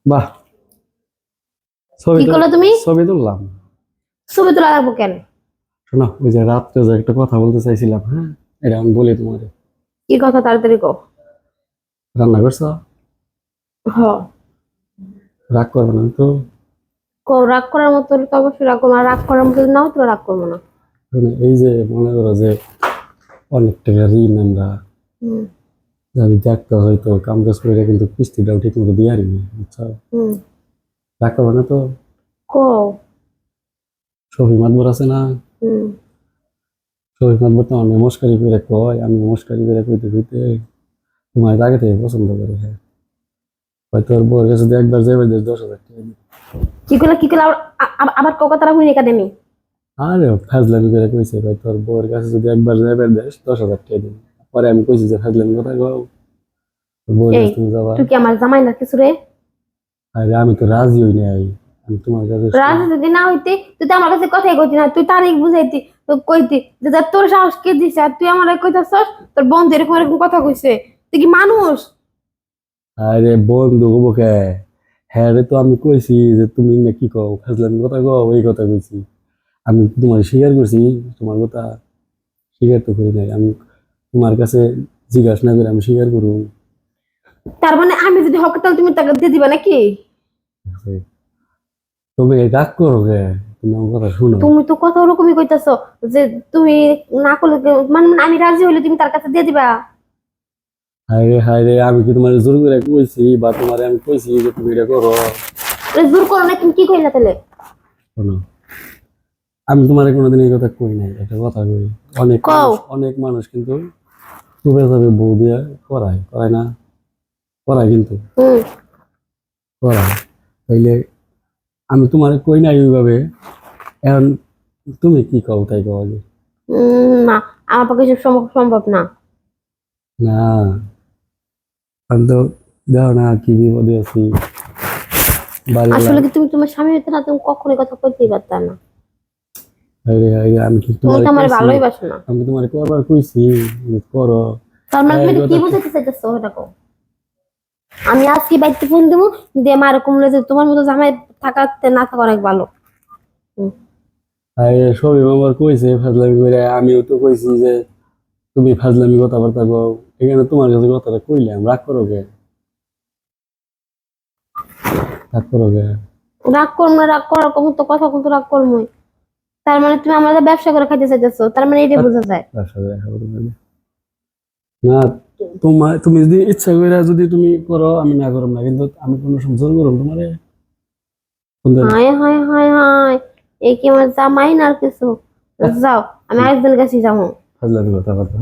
বাহ, কি করলো তুমি? ছবি তুললাম। ছবি তোলা লাগবো কেন? শোনো, ওই যে রাত্রে যে একটা কথা বলতে চাইছিলাম, হ্যাঁ, এটা আমি বলি তোমারে। কি কথা তাড়াতাড়ি কও। রান্না করছো? হ, রাগ করবে না তো? কও। রাগ করার মতো হলে তো অবশ্যই রাগ করবো, আর রাগ করার মতো যদি নাও তো রাগ করবো না। শোনো, এই যে মনে করো যে অনেক টাকা ঋণ আমরা, হুম। আমি দেখতে হয়তো কাম কাজ করে কিন্তু কিস্তিটাও ঠিক মতো দিয়ে আনি, বুঝছো? হুম। রাগ করবে না তো? কও। শফি মাতবর আছে না? হুম। শফি মাতবর তো আমি মস্কারি করে কয়, আমি মস্কারি করে কইতে কইতে তোমার আগে থেকে পছন্দ করে, হ্যাঁ। হয়তো ওর বউয়ের কাছে যদি একবার যাবে 10,000 টাকা দিবে। কি করলে আবার কও কথাটা হইনি একাডেমি। আরে ফাজলামি করে কইছে, ভাই তোর বউয়ের কাছে যদি একবার যাবে 10,000 টাকা দিবে। পরে আমি কইছি যে ফাজলামি কথা কও, তোর বউয়ের এই, কাছে তুমি যাবা। তুই কি আমার জামাই না কিছু রে? আরে আমি তো রাজি হই নাই, আমি তোমার কাছে রাজি যদি না হইতে তুই তো আমার কাছে কথাই কইতি না, তুই তারিখ বুঝাইতি, তো কইতি যে দেখ তোর সাহস কে দিছে, আর তুই আমার কইতাছস তোর বন্ধু এরকম এরকম কথা কইছে। তুই কি মানুষ? আরে বন্ধু হবো কে? হ্যাঁ রে, তো আমি কইছি যে তুমি না কি কও, ফাজলামি কথা কও, এই কথা কইছি। আমি তোমার স্বীকার করছি, তোমার কথা স্বীকার তো করি নাই আমি। তোমার কাছে জিজ্ঞাসা না করে আমি স্বীকার করবো? তার মানে আমি যদি হক তাহলে তুমি তাকে দিয়ে দিবা নাকি? তবে রাগ করো কে? তুমি আমার কথা শুনো। তুমি তো কথা ওরকমই কইতাছো যে তুমি না করলে মানে আমি রাজি হইলে তুমি তার কাছে দিয়ে দিবা। হায় রে হায় রে, আমি কি তোমার জোর করে কইছি বা তোমার আমি কইছি যে তুমি এটা করো? জোর করো না, তুমি কি কইলা তাহলে? শোনো, আমি তোমার কোনোদিন এই কথা কই নাই, একটা কথা কই। কও। অনেক মানুষ কিন্তু চুপে চাপে বউ দিয়ে করায় করায় না, করায় কিন্তু হুম। করায়। তাইলে আমি তোমার কই নাই ওইভাবে। এখন তুমি কি কও তাই কও আগে। না, আমার পক্ষে সব সম্ভব না। না, আমি তো দেখো না কি বিপদে আছি, বাড়িওয়ালা। আসলে কি তুমি তোমার স্বামী হইতে না, তুমি কখনোই কথা কইতেই পারতা না। হায়রে হায়রে, আমি কি তুমি তোমার তো আমার কইছি? ভালোই বাসো না। আমি তোমার কবার কইছি যে করো? তার মানে এই তুমি কি কথা বুঝাইতে চাইতেছো এটা কও। আমি আজকে বাড়িতে ফোন দেবো, দিয়ে মা এরকম বলে যে তোমার মতো জামাই থাকাতে না থাকা অনেক ভালো। হুম। সবই আমার কইছে ফাজলামি করে, আমিও তো কইছি যে তুমি ফাজলামি কথাবার্তা কও। এখানে তোমার কাছে কথাটা কইলাম, রাগ করো কে? রাগ করো কে? রাগ করবো না, রাগ করার কম তো কথা কিন্তু রাগ করবোই। তার মানে তুমি আমাদের ব্যবসা করে খাইতে চাইতেছো, তার মানে এটাই বোঝা যায়। তার সাথে দেখা করতে পারি না। তোমার তুমি যদি ইচ্ছা করে যদি তুমি করো, আমি না করব না, কিন্তু আমি কোনো সময় জোর করব তোমারে? শুনতে না। হায় হায় হায় হায়, এই কি আমার জামাই না আর কিছু? যাও, আমি আরেকজনের কাছে যাবো। ফাজলামি কথাবার্তা।